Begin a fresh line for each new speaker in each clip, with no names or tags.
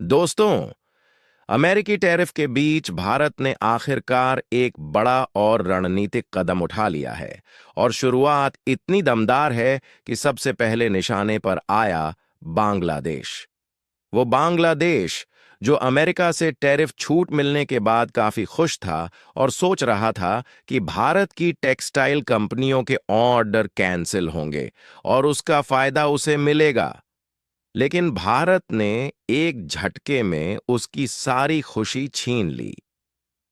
दोस्तों, अमेरिकी टैरिफ के बीच भारत ने आखिरकार एक बड़ा और रणनीतिक कदम उठा लिया है। और शुरुआत इतनी दमदार है कि सबसे पहले निशाने पर आया बांग्लादेश। वो बांग्लादेश जो अमेरिका से टैरिफ छूट मिलने के बाद काफी खुश था और सोच रहा था कि भारत की टेक्सटाइल कंपनियों के ऑर्डर कैंसिल होंगे और उसका फायदा उसे मिलेगा। लेकिन भारत ने एक झटके में उसकी सारी खुशी छीन ली।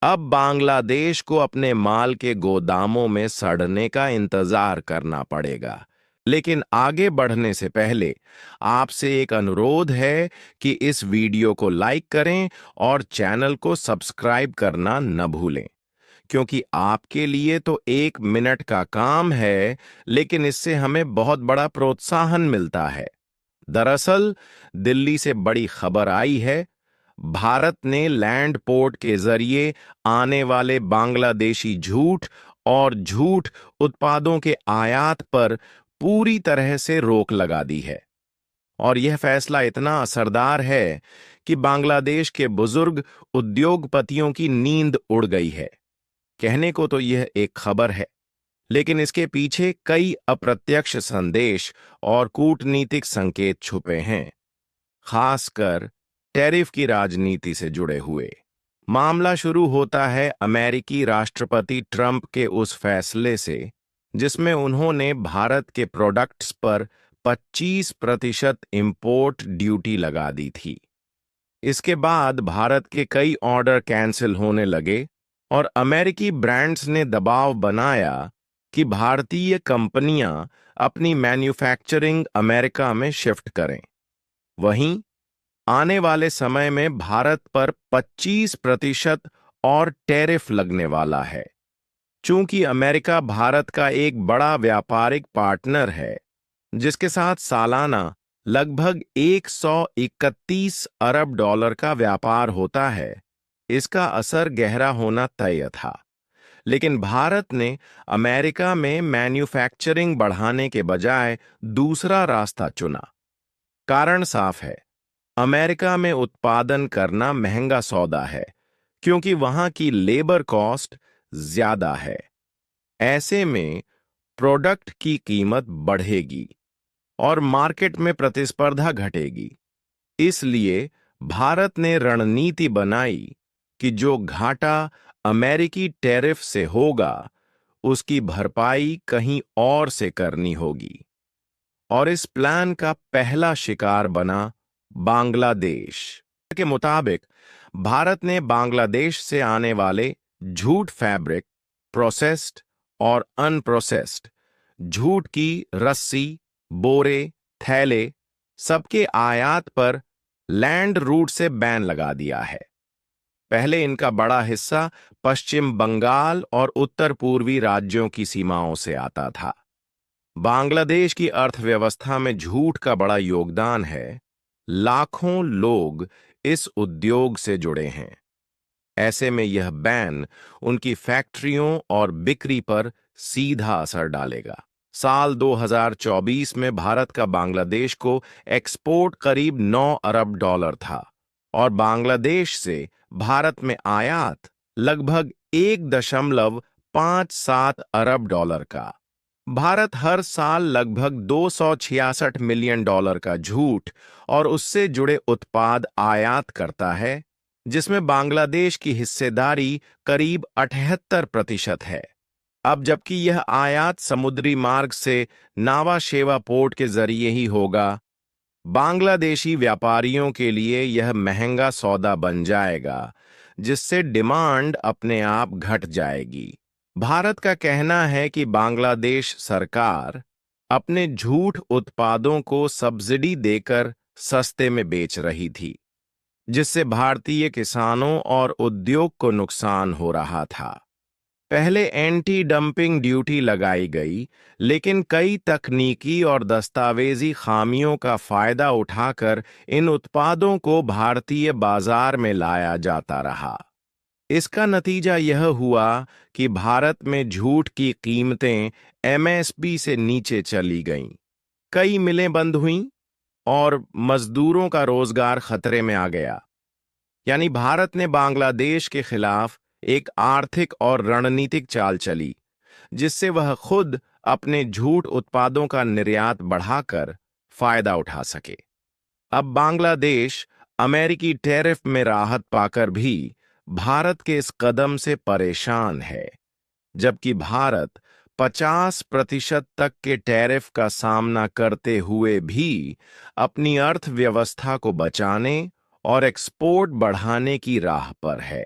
अब बांग्लादेश को अपने माल के गोदामों में सड़ने का इंतजार करना पड़ेगा। लेकिन आगे बढ़ने से पहले आपसे एक अनुरोध है कि इस वीडियो को लाइक करें और चैनल को सब्सक्राइब करना न भूलें, क्योंकि आपके लिए तो 1 मिनट का काम है, लेकिन इससे हमें बहुत बड़ा प्रोत्साहन मिलता है। दरअसल दिल्ली से बड़ी खबर आई है। भारत ने लैंड पोर्ट के जरिए आने वाले बांग्लादेशी झूठ उत्पादों के आयात पर पूरी तरह से रोक लगा दी है। और यह फैसला इतना असरदार है कि बांग्लादेश के बुजुर्ग उद्योगपतियों की नींद उड़ गई है। कहने को तो यह एक खबर है, लेकिन इसके पीछे कई अप्रत्यक्ष संदेश और कूटनीतिक संकेत छुपे हैं, खासकर टैरिफ की राजनीति से जुड़े हुए। मामला शुरू होता है अमेरिकी राष्ट्रपति ट्रंप के उस फैसले से जिसमें उन्होंने भारत के प्रोडक्ट्स पर 25% इंपोर्ट ड्यूटी लगा दी थी। इसके बाद भारत के कई ऑर्डर कैंसिल होने लगे और अमेरिकी ब्रांड्स ने दबाव बनाया कि भारतीय कंपनियां अपनी मैन्युफैक्चरिंग अमेरिका में शिफ्ट करें। वहीं आने वाले समय में भारत पर 25% और टैरिफ लगने वाला है। चूंकि अमेरिका भारत का एक बड़ा व्यापारिक पार्टनर है जिसके साथ सालाना लगभग 131 अरब डॉलर का व्यापार होता है, इसका असर गहरा होना तय था। लेकिन भारत ने अमेरिका में मैन्युफैक्चरिंग बढ़ाने के बजाय दूसरा रास्ता चुना। कारण साफ है, अमेरिका में उत्पादन करना महंगा सौदा है, क्योंकि वहां की लेबर कॉस्ट ज्यादा है। ऐसे में प्रोडक्ट की कीमत बढ़ेगी और मार्केट में प्रतिस्पर्धा घटेगी। इसलिए भारत ने रणनीति बनाई कि जो घाटा अमेरिकी टैरिफ से होगा उसकी भरपाई कहीं और से करनी होगी। और इस प्लान का पहला शिकार बना बांग्लादेश। के मुताबिक भारत ने बांग्लादेश से आने वाले जूट फैब्रिक, प्रोसेस्ड और अनप्रोसेस्ड जूट की रस्सी, बोरे, थैले सबके आयात पर लैंड रूट से बैन लगा दिया है। पहले इनका बड़ा हिस्सा पश्चिम बंगाल और उत्तर पूर्वी राज्यों की सीमाओं से आता था। बांग्लादेश की अर्थव्यवस्था में जूट का बड़ा योगदान है। लाखों लोग इस उद्योग से जुड़े हैं। ऐसे में यह बैन उनकी फैक्ट्रियों और बिक्री पर सीधा असर डालेगा। साल 2024 में भारत का बांग्लादेश को एक्सपोर्ट करीब 9 अरब डॉलर था और बांग्लादेश से भारत में आयात लगभग 1.57 अरब डॉलर का। भारत हर साल लगभग 266 मिलियन डॉलर का जूट और उससे जुड़े उत्पाद आयात करता है, जिसमें बांग्लादेश की हिस्सेदारी करीब 78% है। अब जबकि यह आयात समुद्री मार्ग से नावा शेवा पोर्ट के जरिए ही होगा, बांग्लादेशी व्यापारियों के लिए यह महंगा सौदा बन जाएगा, जिससे डिमांड अपने आप घट जाएगी। भारत का कहना है कि बांग्लादेश सरकार अपने जूट उत्पादों को सब्सिडी देकर सस्ते में बेच रही थी, जिससे भारतीय किसानों और उद्योग को नुकसान हो रहा था। पहले एंटी डंपिंग ड्यूटी लगाई गई, लेकिन कई तकनीकी और दस्तावेजी खामियों का फायदा उठाकर इन उत्पादों को भारतीय बाजार में लाया जाता रहा। इसका नतीजा यह हुआ कि भारत में जूट की कीमतें एमएसपी से नीचे चली गईं। कई मिलें बंद हुईं और मजदूरों का रोजगार खतरे में आ गया। यानी भारत ने बांग्लादेश के खिलाफ एक आर्थिक और रणनीतिक चाल चली, जिससे वह खुद अपने झूठ उत्पादों का निर्यात बढ़ाकर फायदा उठा सके। अब बांग्लादेश अमेरिकी टैरिफ में राहत पाकर भी भारत के इस कदम से परेशान है, जबकि भारत 50% तक के टैरिफ का सामना करते हुए भी अपनी अर्थव्यवस्था को बचाने और एक्सपोर्ट बढ़ाने की राह पर है।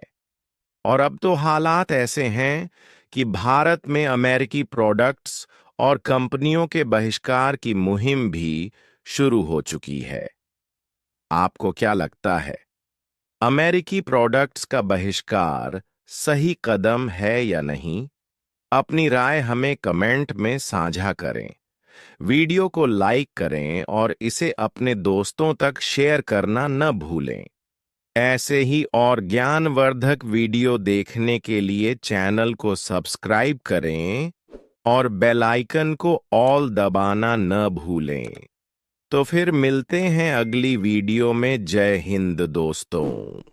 और अब तो हालात ऐसे हैं कि भारत में अमेरिकी प्रोडक्ट्स और कंपनियों के बहिष्कार की मुहिम भी शुरू हो चुकी है। आपको क्या लगता है, अमेरिकी प्रोडक्ट्स का बहिष्कार सही कदम है या नहीं? अपनी राय हमें कमेंट में साझा करें। वीडियो को लाइक करें और इसे अपने दोस्तों तक शेयर करना न भूलें। ऐसे ही और ज्ञानवर्धक वीडियो देखने के लिए चैनल को सब्सक्राइब करें और बेल आइकन को ऑल दबाना न भूलें। तो फिर मिलते हैं अगली वीडियो में। जय हिंद दोस्तों।